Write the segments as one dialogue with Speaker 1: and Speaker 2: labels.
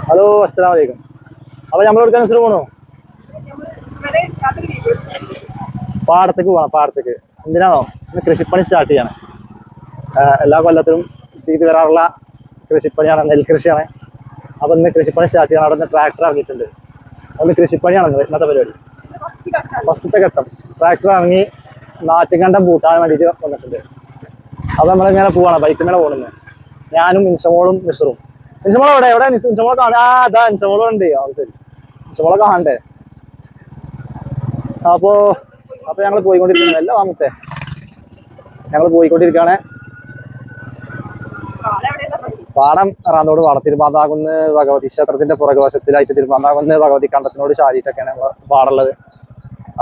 Speaker 1: Hello, അസ്സലാമു അലൈക്കും. അപ്പൊ നമ്മളെടുക്കാൻ അനുസരിച്ച് പോണോ? പാടത്തേക്ക് പോകണം. പാടത്തേക്ക് എന്തിനാണോ? ഇന്ന് കൃഷിപ്പണി സ്റ്റാർട്ട് ചെയ്യാണ്. എല്ലാ കൊല്ലത്തിലും ചെയ്തു വരാറുള്ള കൃഷിപ്പണിയാണ്, നെൽകൃഷിയാണ്. അപ്പൊ ഇന്ന് കൃഷിപ്പണി സ്റ്റാർട്ട് ചെയ്യണം. അവിടെ നിന്ന് ട്രാക്ടർ ഇറങ്ങിയിട്ടുണ്ട്. അന്ന് കൃഷിപ്പണിയാണ് ഇന്നത്തെ പരിപാടി. ഫസ്റ്റത്തെ ഘട്ടം ട്രാക്ടർ ഇറങ്ങി നാറ്റുകണ്ടം പൂട്ടാൻ വേണ്ടിയിട്ട് വന്നിട്ടുണ്ട്. അപ്പൊ നമ്മളിങ്ങനെ പോവാണ്, ബൈക്ക് മേലെ പോകുന്നത്. ഞാനും ഇൻഷമോളും മിസ്റ്ററും. ഇൻഷമോൾ എവിടെ ഇൻഷമോളെ കാണാ? അതാ ഇൻഷമോളും ഉണ്ട്. ശരി, ഇൻഷമോളെ കാണണ്ടേ? അപ്പൊ ഞങ്ങൾ പോയിക്കൊണ്ടിരിക്കുന്നത് അല്ല വാമത്തെ, ഞങ്ങൾ പോയിക്കൊണ്ടിരിക്കുകയാണ്. പാടം റാന്തോട് പാടം, തിരുമാന്താകുന്ന് ഭഗവതി ക്ഷേത്രത്തിന്റെ പുറകുവശത്തിലായിട്ട് തിരുമാന്താകുന്ന് ഭഗവതി കണ്ടത്തിനോട് ചാരിയിട്ടൊക്കെയാണ് പാടുള്ളത്.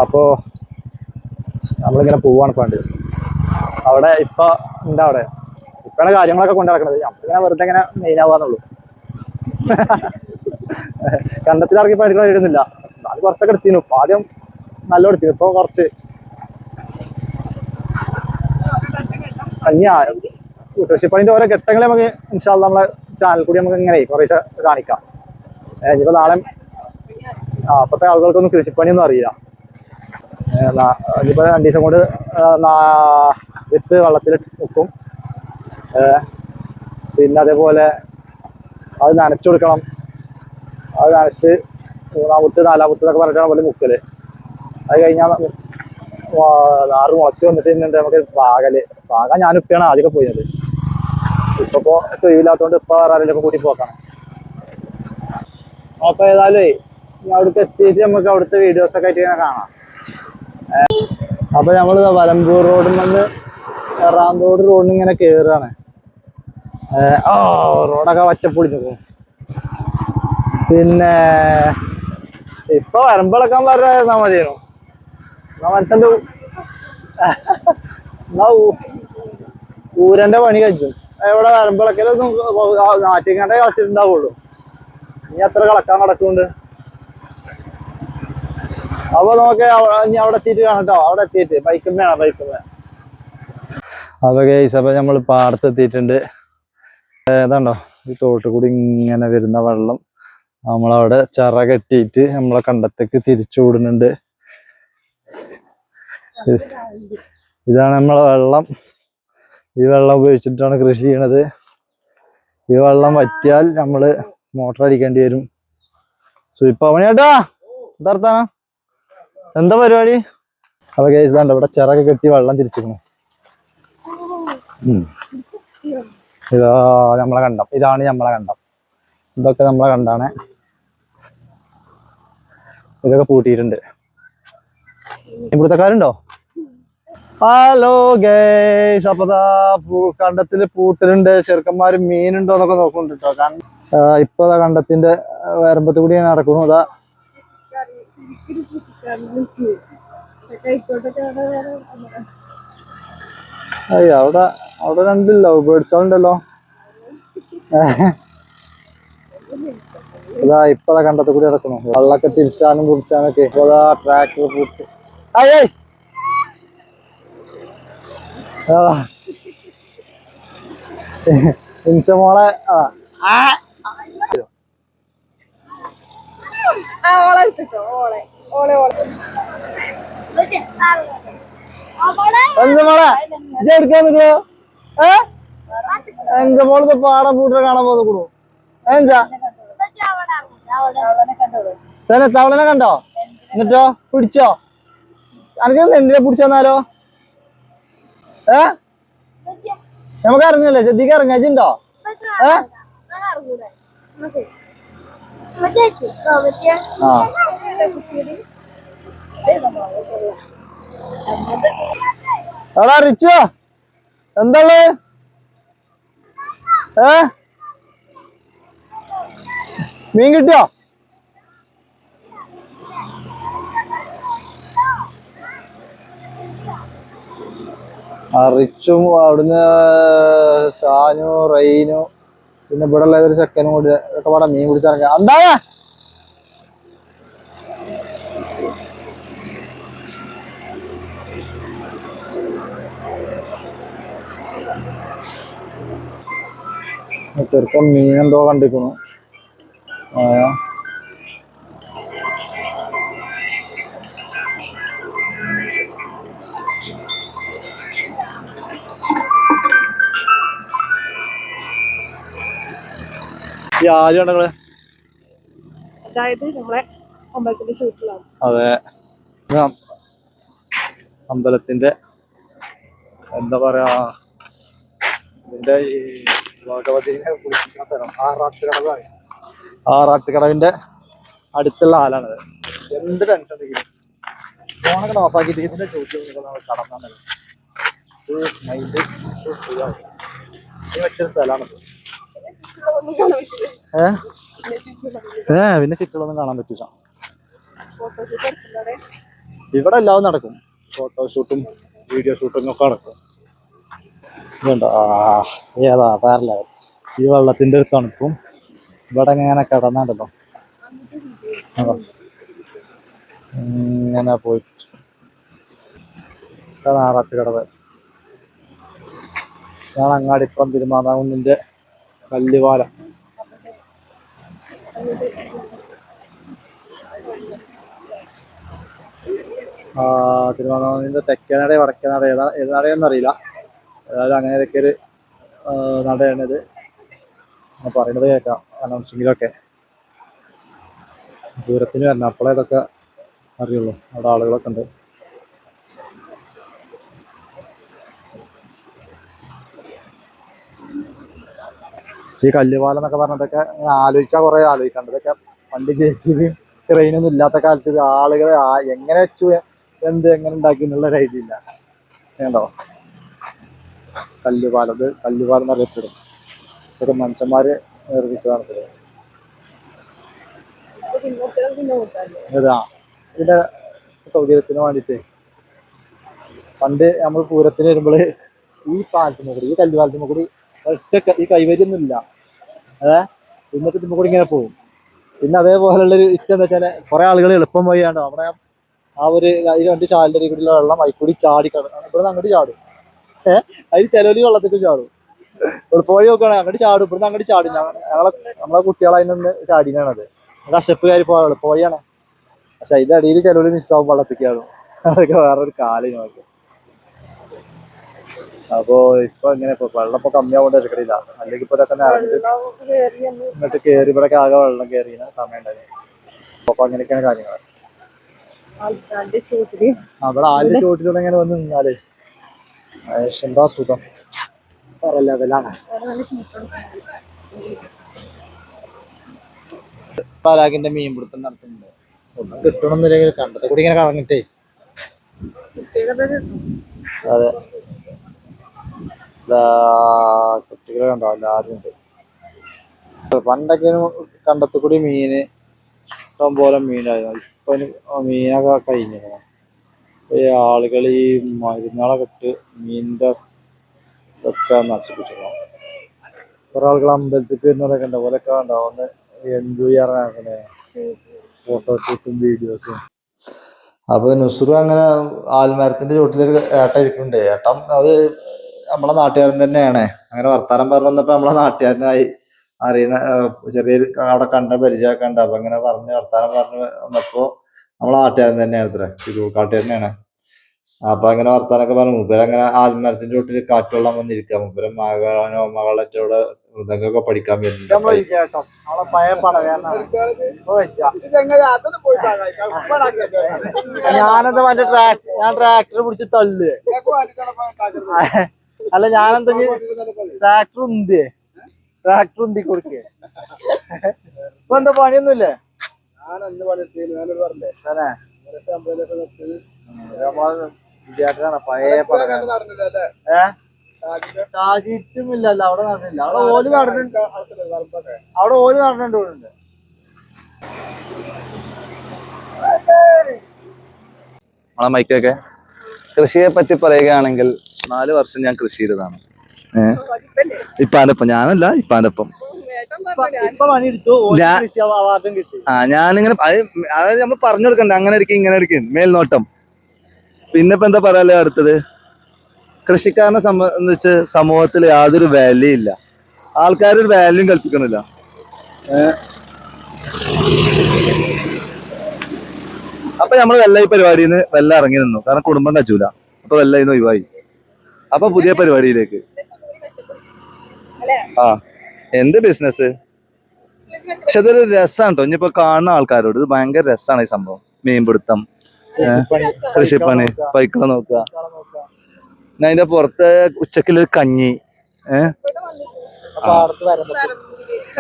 Speaker 1: അപ്പോ നമ്മളിങ്ങനെ പോവാണ്. പണ്ട് അവിടെ ഇപ്പൊ എന്താ അവിടെ ഇപ്പഴാണ് കാര്യങ്ങളൊക്കെ കൊണ്ടു നടക്കുന്നത്. നമ്മളിങ്ങനെ വെറുതെ ഇങ്ങനെ മെയിനാവാന്നുള്ളൂ. കണ്ടത്തിലിറങ്ങി പഠിക്കാൻ വരുന്നില്ല. അത് കുറച്ചൊക്കെ എടുത്തിരുന്നു. ആദ്യം നല്ല എടുത്തിരുന്നു, ഇപ്പൊ കുറച്ച് കൃഷിപ്പണിന്റെ ഓരോ ഘട്ടങ്ങളെ നമുക്ക് ഇൻഷാ അല്ലാഹ് നമ്മളെ ചാനൽ കൂടി നമുക്ക് ഇങ്ങനെ കുറേശ്ശെ കാണിക്കാം. ഇനിയിപ്പോ നാളെ അപ്പത്തെ ആളുകൾക്കൊന്നും കൃഷിപ്പണിയൊന്നും അറിയില്ല. ഇനിയിപ്പോ 2 ദിവസം കൊണ്ട് വിത്ത് വെള്ളത്തിൽ വെക്കും. പിന്നെ അതേപോലെ അത് നനച്ചു കൊടുക്കണം. അത് നനച്ച് 3-ാമത്തെ 4-ാമത്തെ പറഞ്ഞിട്ടാണ് പോലെ മുക്കല്. അത് കഴിഞ്ഞാൽ 6 മുളച്ച് വന്നിട്ട് നമുക്ക് പാകാൻ ഞാനിപ്പാണ് ആദ്യമൊക്കെ പോയത്. ഇപ്പൊ തൊഴിലില്ലാത്തതുകൊണ്ട് ഇപ്പൊ ആരെങ്കിലും കൂട്ടി പോക്കാം. അപ്പൊ ഏതായാലും അവിടേക്ക് എത്തിയിട്ട് നമുക്ക് അവിടുത്തെ വീഡിയോസ് ഒക്കെ ആയിട്ട് ഇങ്ങനെ കാണാം. അപ്പൊ നമ്മള് വലമ്പൂർ റോഡിൽ നിന്ന് എറാന്തോട് റോഡിന് ഇങ്ങനെ കേറുകയാണ്. റോഡൊക്കെ വറ്റപ്പൊളിഞ്ഞു പോകും. പിന്നെ ഇപ്പൊ വരമ്പിളക്കാൻ പറഞ്ഞാൽ മതിയായിരുന്നു. മനസ്സിന്റെ ഊരന്റെ പണി കഴിക്കും. എവിടെ വരമ്പിളക്കലൊന്നും നാട്ടിങ്ങാണ്ടേ കളിച്ചിട്ടുണ്ടാവുള്ളൂ. ഇനി എത്ര കളക്കാൻ നടക്കുന്നുണ്ട്. അപ്പൊ നമുക്ക് ഇനി അവിടെ എത്തിയിട്ട് കാണട്ടോ. അവിടെ എത്തിയിട്ട് ബൈക്കുമ്മ. അപ്പൊ ഗൈസ്, അപ്പൊ നമ്മൾ പാടത്തെത്തിയിട്ടുണ്ട്. ഏതാണ്ടോ ഈ തോട്ടിൽ കൂടി ഇങ്ങനെ വരുന്ന വെള്ളം നമ്മളവിടെ ചിറ കെട്ടിയിട്ട് നമ്മളെ കണ്ടത്തേക്ക് തിരിച്ചു വിടുന്നുണ്ട്. ഇതാണ് നമ്മളെ വെള്ളം. ഈ വെള്ളം ഉപയോഗിച്ചിട്ടാണ് കൃഷി ചെയ്യണത്. ഈ വെള്ളം വറ്റിയാൽ നമ്മള് മോട്ടർ അടിക്കേണ്ടി വരും. ഇപ്പൊ അവനേട്ടാ എന്താ എന്താ പരിപാടി? അപ്പൊ ഗൈസ് ഇതാണ്ട് ഇവിടെ ചിറകെ കെട്ടി വെള്ളം തിരിച്ചിരുന്നു. ഇതാ നമ്മളെ കണ്ടം. ഇതാണ് നമ്മളെ കണ്ടം. ഇതൊക്കെ നമ്മളെ കണ്ടാണ്. ഇതൊക്കെ പൂട്ടിയിട്ടുണ്ട്. ഇവിടുത്തെക്കാരുണ്ടോ? ഹലോ ഗൈസ്, അപ്പൊ കണ്ടത്തില് പൂട്ടലുണ്ട്. ചെറുക്കന്മാര് മീനുണ്ടോ എന്നൊക്കെ നോക്കുന്നുണ്ട് കേട്ടോ. ഇപ്പൊ കണ്ടത്തിന്റെ വരമ്പത്ത് കൂടി നടക്കുന്നു. അതാ അവിടെ 2 ലവ് ബേർഡ്സ് ഉണ്ടല്ലോ. ഇതാ ഇപ്പതാ കണ്ടത്ത് കൂടി നടക്കുന്നു. വെള്ളമൊക്കെ തിരിച്ചാനും കുടിച്ചാനൊക്കെ. ഇപ്പൊ ട്രാക്ടർ പൂട്ടി. ഇൻഷമോളെ എടുക്കാൻ നിൽക്കോ? എൻസമോള് പാടം പൂട്ട കാണാൻ പോന്നു. തന്നെ തവളനെ കണ്ടോ? എന്നിട്ടോ പിടിച്ചോ? അനക്ക് എന്തിനെ പിടിച്ചോന്നാലോ? നമുക്ക് ഇറങ്ങല്ലേ? ശ്രദ്ധിക്ക് ഇറങ്ങ. ഇതുണ്ടോ? എടാ റിച്ചോ, എന്താള്? മീൻ കിട്ടിയോ? റിച്ചും അവിടുന്ന് ഷാനു, റെയിനു, പിന്നെ ഇവിടെ ഉള്ള ഏതൊരു ചെക്കനും കൂടി ഒക്കെ പാടെ മീൻ പിടിച്ചിറങ്ങി. എന്താ ചെറുക്കൻ മീനെന്തോ കണ്ടിരിക്കുന്നു. ആ, ഈ ആദ്യം ഉണ്ടെങ്കില്
Speaker 2: അതായത് നമ്മളെ അമ്പലത്തിന്റെ ചുവട്ടിലാണ്.
Speaker 1: അതെ, ഇത് അമ്പലത്തിന്റെ എന്താ പറയാ, ഇതിന്റെ ഈ ഭഗവതിനെ കുളിക്കുന്ന സ്ഥലം ആറാട്ടുകടവാണ്. ആറാട്ടുകടവിന്റെ അടുത്തുള്ള ആലാണത്. എന്ത് ടെൻഷൻ ഉണ്ടെങ്കിലും ഫോണൊക്കെ ഓഫാക്കിയിട്ട് ഇതിന്റെ ചോദ്യം കടന്നാണ് മൈൻഡ് മറ്റൊരു സ്ഥലമാണത്. പിന്നെ ചുറ്റുകളൊന്നും കാണാൻ പറ്റില്ല. ഇവിടെ എല്ലാവരും നടക്കും, ഫോട്ടോഷൂട്ടും വീഡിയോ ഷൂട്ടും ഒക്കെ നടക്കും. ഇതുണ്ടോ, ഏതാ വേറെ ഈ വെള്ളത്തിന്റെ ഒരു തണുപ്പും ഇവിടെ ഇങ്ങനെ കിടന്നാണ്ടല്ലോ ഇങ്ങനെ പോയിട്ട് ആറാട്ടുകടവ്. ഞാൻ അങ്ങാടിപ്പുറം തിരുമാതാകുന്നിന്റെ കല്ലുപാലം. തിരുമാതാകുന്നിന്റെ തെക്കേ നട വടക്കേ നട ഏത് നടയെന്ന് അറിയില്ല. ഏതായാലും അങ്ങനെ ഇതൊക്കെ ഒരു നടയാണിത് പറയുന്നത് കേൾക്കാം അനൗൺസിങ്ങിലൊക്കെ. ദൂരത്തിന് വരണം, അപ്പോഴേ ഇതൊക്കെ അറിയുള്ളൂ. അവിടെ ആളുകളൊക്കെ ഉണ്ട്. ഈ കല്ലുപാലം എന്നൊക്കെ പറഞ്ഞതൊക്കെ ആലോചിക്കാൻ കുറെ ആലോചിക്കാണ്ട്. ഇതൊക്കെ പണ്ട് JCB ട്രെയിനൊന്നും ഇല്ലാത്ത കാലത്ത് ഇത് ആളുകളെ എങ്ങനെ വെച്ചു എങ്ങനെ ഉണ്ടാക്കി എന്നുള്ള ഒരു ഐഡിയ ഇല്ല. വേണ്ടോ കല്ലുപാലം, ഇത് കല്ലുപാലം എന്നറിയപ്പെടും. ഇതൊക്കെ മനുഷ്യന്മാര് നിർമ്മിച്ചതാണ്. ഇതിന്റെ സൗകര്യത്തിന് വേണ്ടിട്ട് പണ്ട് നമ്മൾ പൂരത്തിന് വരുമ്പോൾ ഈ പാലത്തിനെ കൂടി, ഈ കല്ലുപാലത്തിനെ കൂടി ഒറ്റ ഈ കൈവരിയൊന്നും ഇല്ല. എന്നിട്ട് ഇതിമ്മ കൂടി ഇങ്ങനെ പോകും. പിന്നെ അതേപോലുള്ളൊരു ഇഷ്ടം എന്താ വെച്ചാൽ കുറെ ആളുകൾ എളുപ്പം പോയാണ്ടോ അവിടെ ആ ഒരു രണ്ട് ചാലിന്റെ കൂടിയുള്ള വെള്ളം അതിൽക്കൂടി ചാടി ഇവിടെ അങ്ങോട്ട് ചാടും. അതിൽ ചിലവര് വെള്ളത്തേക്ക് ചാടും. പോയി നോക്കുകയാണെങ്കിൽ അങ്ങോട്ട് ചാടും, ഇവിടുന്ന് അങ്ങോട്ട് ചാടും. നമ്മളെ കുട്ടികളെ അതിൽ നിന്ന് ചാടിനാണത്. കശപ്പ് കയറി പോയാണ്. പക്ഷെ അതിന്റെ അടിയിൽ ചിലവര് മിസ്സാവും, വെള്ളത്തേക്ക് ചാടും. അതൊക്കെ വേറൊരു കാലം ഞങ്ങൾക്ക്. അപ്പൊ ഇപ്പൊ ഇങ്ങനെ വെള്ളം ഇപ്പൊ കമ്മിയാവേണ്ട എടുക്കണില്ല. അല്ലെങ്കിൽ ഇപ്പൊ ഇതൊക്കെ എന്നിട്ട് കയറി ഇവിടെയൊക്കെ ആകെ വെള്ളം കയറി സമയം ഉണ്ടായിരുന്നു. അപ്പൊ അങ്ങനെയൊക്കെയാണ് കാര്യങ്ങൾ. അവിടെ ആദ്യ ചോട്ടിലൂടെ ഇങ്ങനെ വന്ന് നിന്നാലേ എന്താ സുഖം. പലാകിന്റെ മീൻപിടുത്തം നടത്തുന്നുണ്ട്. ഒന്നും കിട്ടണമെന്നില്ലെങ്കിൽ കണ്ടത്തെ കൂടി ഇങ്ങനെ കറങ്ങിട്ടേ. അതെ, കുട്ടികളെ കണ്ടോ എല്ലാവരും ഉണ്ട്. പണ്ടൊക്കെ കണ്ടത്തിൽ കൂടി മീന് ഇഷ്ടം പോലെ മീനായിരുന്നു. ഇപ്പൊ മീനൊക്കെ കഴിഞ്ഞു. ഈ ആളുകൾ ഈ മരുന്നുകളൊക്കെ ഇട്ട് മീനിന്റെ ഇതൊക്കെ നശിപ്പിച്ചിരുന്നു. കുറെ ആളുകൾ അമ്പലത്തിൽ വരുന്നവരൊക്കെ ഉണ്ട്. ഓരൊക്കെ ഉണ്ടാവും ഒന്ന് എൻജോയ് ചെയ്യാറാണ് ഫോട്ടോഷൂട്ടും വീഡിയോസും. അപ്പൊ നുസ്രു അങ്ങനെ ആൽമരത്തിന്റെ ചോട്ടിലൊരു ഏട്ട ഇരിക്കുന്നുണ്ട്. ഏട്ടൻ അത് നമ്മളെ നാട്ടുകാരൻ തന്നെയാണ്. അങ്ങനെ വർത്താനം പറഞ്ഞു വന്നപ്പോ നമ്മളെ നാട്ടുകാരനായി അറിയുന്ന ചെറിയൊരു അവിടെ കണ്ട പരിചയമൊക്കെ ഉണ്ട്. അപ്പൊ അങ്ങനെ പറഞ്ഞ് വർത്താനം പറഞ്ഞു വന്നപ്പോ നമ്മളെ നാട്ടുകാരൻ തന്നെയാണ്, ഇത്ര തിരുവക്കാട്ട് തന്നെയാണ്. അപ്പൊ അങ്ങനെ വർത്താനൊക്കെ പറഞ്ഞു. മൂപ്പരങ്ങനെ ആൽമരത്തിന്റെ ചോട്ടിൽ കാറ്റുകൊള്ളാൻ വന്നിരിക്കുക. മൂപ്പരം മകളറ്റോടെ മൃദംഗമൊക്കെ പഠിക്കാൻ വരുന്നുണ്ട്. ഞാനെന്താ മറ്റേ ഞാൻ ട്രാക്ടർ പിടിച്ച് തള്ളു. അല്ല ഞാനെന്താ ട്രാക്ടർ ഉന്തി കൊടുക്കേ. ഇപ്പൊ എന്താ പണിയൊന്നുമില്ലേ? വിദ്യാർത്ഥിയാണ് പഴയ സാഹചര്യമില്ലല്ലോ. അവിടെ നടന്നില്ല. അവിടെ ഓല് നടന്നുണ്ട്. അവിടെ ഓല് നടന്നുണ്ട്. നമ്മളെ മൈക്കൊക്കെ കൃഷിയെ പറ്റി പറയുകയാണെങ്കിൽ 4 വർഷം ഞാൻ കൃഷി ചെയ്തതാണ്. ഇപ്പാനൊപ്പം ഞാനല്ല, ഇപ്പാനൊപ്പം ഞാനിങ്ങനെ അതായത് നമ്മൾ പറഞ്ഞു കൊടുക്കണ്ട, അങ്ങനെ എടുക്കും ഇങ്ങനെ എടുക്കും മേൽനോട്ടം. പിന്നെ ഇപ്പൊ എന്താ പറയാല്ലേ, അടുത്തത് കൃഷിക്കാരനെ സംബന്ധിച്ച് സമൂഹത്തിൽ യാതൊരു വാല്യൂ ഇല്ല. ആൾക്കാരൊരു വാല്യൂ കൽപ്പിക്കണില്ല.
Speaker 3: അപ്പൊ നമ്മള് വെല്ല ഈ പരിപാടിയിൽ നിന്ന് വെല്ല ഇറങ്ങി നിന്നു, കാരണം കുടുംബം കച്ചൂല. അപ്പൊ വെല്ല ഇന്ന് ഒഴിവായി. അപ്പൊ പുതിയ പരിപാടിയിലേക്ക്. ആ, എന്ത് ബിസിനസ്? പക്ഷെ അതൊരു രസമാണ് കേട്ടോ. ഇനിയിപ്പോ കാണുന്ന ആൾക്കാരോട് ഇത് ഭയങ്കര രസമാണ് ഈ സംഭവം. മീൻപിടുത്തം, കൃഷിപ്പണി, പൈക്കള നോക്കുക. ഞാൻ അതിന്റെ പുറത്ത് ഉച്ചക്കുള്ളൊരു കഞ്ഞി,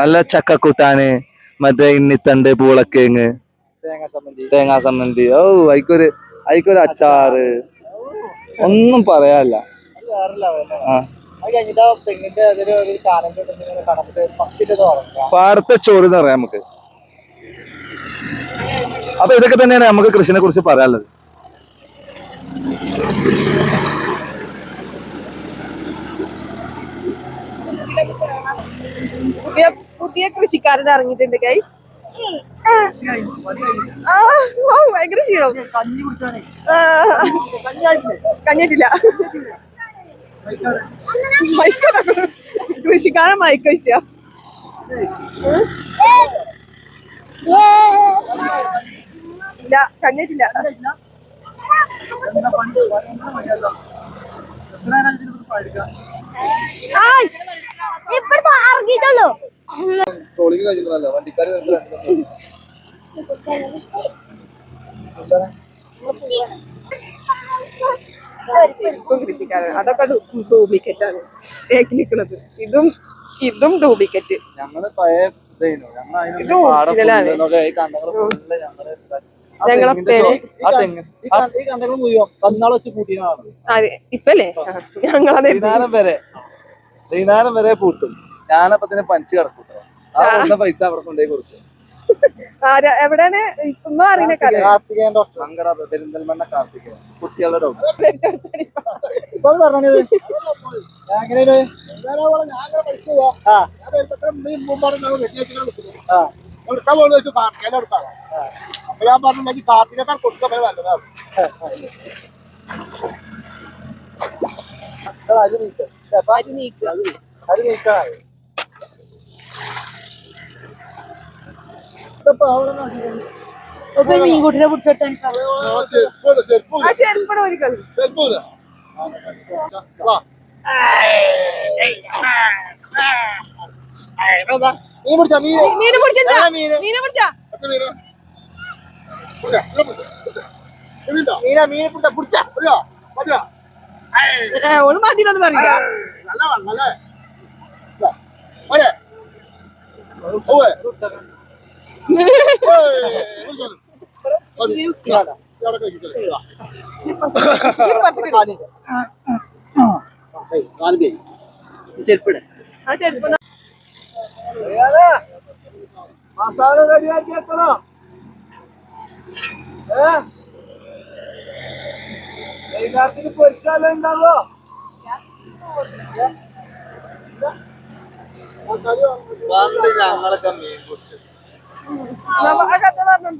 Speaker 3: നല്ല ചക്കക്കൂട്ടാന്, മറ്റേ ഇന്നിത്തണ്ട്, പൂളക്കേങ്ങ്, തേങ്ങാ സമ്മന്തി. ഓ, അയിക്കൊരു അച്ചാറ്, ഒന്നും പറയാല്ല. പാടത്തെ ചോറ് എന്ന് പറയാം നമുക്ക്. അപ്പൊ ഇതൊക്കെ തന്നെയാണ് നമുക്ക് കൃഷിനെ കുറിച്ച് പറയാനുള്ളത്.
Speaker 2: പുതിയ കൃഷിക്കാരൻ ഇറങ്ങിയിട്ടുണ്ട് കൈ. ഭയങ്കര ക്ഷീണം. കഞ്ഞിട്ടില്ല. കൃഷിക്കാരൻ മയക്ക വെച്ച ഇല്ല, കഞ്ഞിട്ടില്ല. കൃഷിക്കാരൻ അതൊക്കെ ഡ്യൂപ്ലിക്കേറ്റ് ആണ് നിൽക്കുന്നത്. ഇതും ഡ്യൂപ്ലിക്കേറ്റ്.
Speaker 3: ഞങ്ങള് പഴയ
Speaker 2: ഇത് ഒറിജിനലാണ്. ഞങ്ങളെ ഇപ്പല്ലേ ഞങ്ങളത്
Speaker 3: വൈകുന്നേരം വരെ പൂട്ടും. ഞാനപ്പത്തിന് പഞ്ച് കിടക്കും. ആ പൈസ അവർക്ക് കൊണ്ടേ കൊടുക്കും.
Speaker 2: എവിടെയാണ് ഒന്നും അറിയുന്ന കഥ.
Speaker 3: കാർത്തികേയൻ ഡോക്ടർ, മങ്കട പെരിന്തൽമണ്ണ കാർത്തികേയൻ, കുട്ടികളുടെ ഡോക്ടർ.
Speaker 4: ഞാൻ പറഞ്ഞു കാർത്തികേയൻ കൊടുക്കാൻ നല്ലതാണ്.
Speaker 2: മീൻകൂട്ടിനെ പിടിച്ചോട്ടെ. ഓള് മതിന്ന് പറയില്ല.
Speaker 3: മസാല റെഡിയാക്കി വെക്കണം. വൈകുന്നേരത്തിന് പൊരിച്ചാലേ ഉണ്ടാവോ? ഞങ്ങളൊക്കെ മീൻ പൊരിച്ചത്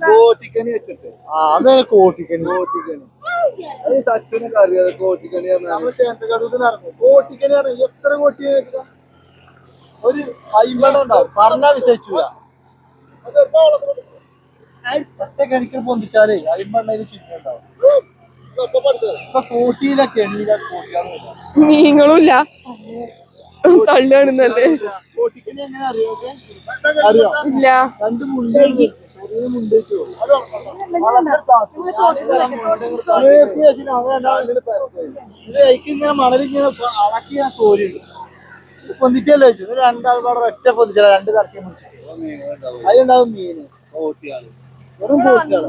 Speaker 3: കോട്ടിക്കണി വെച്ചിട്ട്. അതന്നെ കോട്ടിക്കണി. അത് സച്ചിനൊക്കെ അറിയാതെ കോട്ടിക്കണി നമ്മള് ചേന്തക്കടൂന്ന് ഇറങ്ങും. കോട്ടിക്കണി അറിയാം. എത്ര കോട്ടി വെച്ചിട്ടാ? ഒരു 50 ഉണ്ടാവും. പറഞ്ഞാ വിശ്വസിച്ചില്ല. ഒറ്റ കണിക്ക് പൊന്തിച്ചാലേ 50 ചിക്കൻ ഉണ്ടാവും. ഇപ്പൊ കോട്ടിയിലൊക്കെ
Speaker 2: മീനുകളും ഇല്ല, തള്ളുകാണുന്നല്ലേ.
Speaker 3: കോട്ടിക്കണി എങ്ങനെ അറിയോ? അറിയോ?
Speaker 2: ഇല്ല.
Speaker 3: രണ്ട് മുണ്ട് ഇങ്ങനെ മണലിങ്ങനെ അളക്കി ഞാൻ കോരിണ്ട് പൊന്തിച്ചല്ലേ വെച്ചു. രണ്ടാൾപാടെ ഒറ്റ പൊന്തിച്ചാൽ 2 തറക്കി പിടിച്ചിട്ട് അതിലുണ്ടാവും മീന്. കോട്ടിയാണ് വെറും കോട്ടിയാണ്.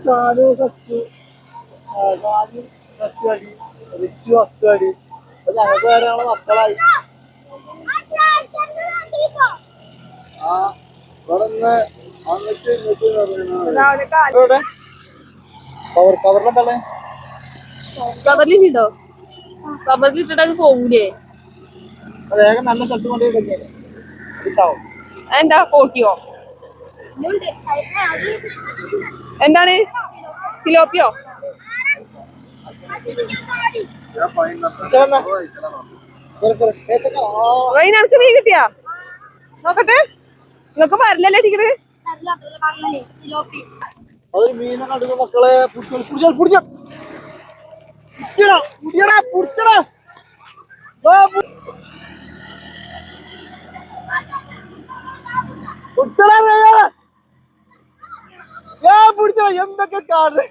Speaker 3: സാധു സച്ചു സച്ചുവടി റിച്ചു അക്കുവടി. അപ്പൊ ഞങ്ങൾക്ക് വേറെ ഞങ്ങളെ മക്കളായി. ആ ഇവിടെ നിന്ന് അങ്ങോട്ട് ഇങ്ങോട്ട് കവറിലെന്താണ്?
Speaker 2: കവറിലിട്ടോ? കവറിലിട്ടിട്ട് പോകൂലേ?
Speaker 3: വേഗം നല്ല സ്ഥലത്ത് കൊണ്ടുപോയി കിട്ടാവും.
Speaker 2: എന്താ കോട്ടിയോ? എന്താണ്? തിലോപ്പിയോ? വൈകുന്നേരത്ത് മീൻ കിട്ടിയാ നോക്കട്ടെ നിങ്ങൾക്ക് വരലല്ലേ ടിക്കറ്റ്
Speaker 1: അതൊരു മീനെ കണ്ടു മക്കളെ. പിടിച്ചടാ. എന്തൊക്കെ കാണുന്നത്.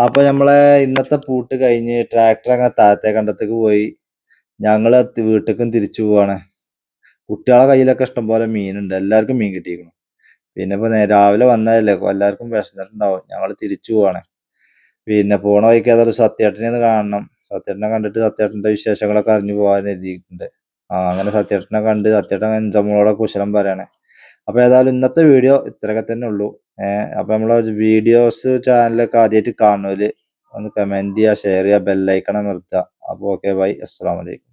Speaker 3: അപ്പൊ നമ്മളെ ഇന്നത്തെ പൂട്ട് കഴിഞ്ഞ് ട്രാക്ടർ അങ്ങനെ താഴത്തെ കണ്ടത്തേക്ക് പോയി. ഞങ്ങള് വീട്ടിലേക്കും തിരിച്ചു പോവാണ്. കുട്ടികളെ കയ്യിലൊക്കെ ഇഷ്ടംപോലെ മീനുണ്ട്. എല്ലാവർക്കും മീൻ കിട്ടിയിരിക്കണം. പിന്നെ ഇപ്പൊ രാവിലെ വന്നതല്ലേ, എല്ലാവർക്കും വിശന്നിട്ടുണ്ടാവും. ഞങ്ങൾ തിരിച്ചു പോവാണ്. പിന്നെ പോണ വഴിക്ക് ഏതായാലും സത്യേട്ടനെ ഒന്ന് കാണണം. സത്യേട്ടനെ കണ്ടിട്ട് സത്യേട്ടന്റെ വിശേഷങ്ങളൊക്കെ അറിഞ്ഞു പോകാൻ എഴുതിയിട്ടുണ്ട്. അങ്ങനെ സത്യേട്ടനെ കണ്ട് സത്യേട്ടൻ എഞ്ചമ്മളോടെ കുശലം പറയണേ. അപ്പൊ ഏതായാലും ഇന്നത്തെ വീഡിയോ ഇത്രയൊക്കെ തന്നെ ഉള്ളൂ. അപ്പൊ നമ്മളെ വീഡിയോസ് ചാനലൊക്കെ ആദ്യമായിട്ട് കാണുന്നവര് ഒന്ന് കമന്റ് ചെയ്യുക, ഷെയർ ചെയ്യുക, ബെല്ലൈക്കണം നിർത്തുക. അപ്പൊ ഓക്കെ, ബൈ, അസ്സലാമു അലൈക്കും.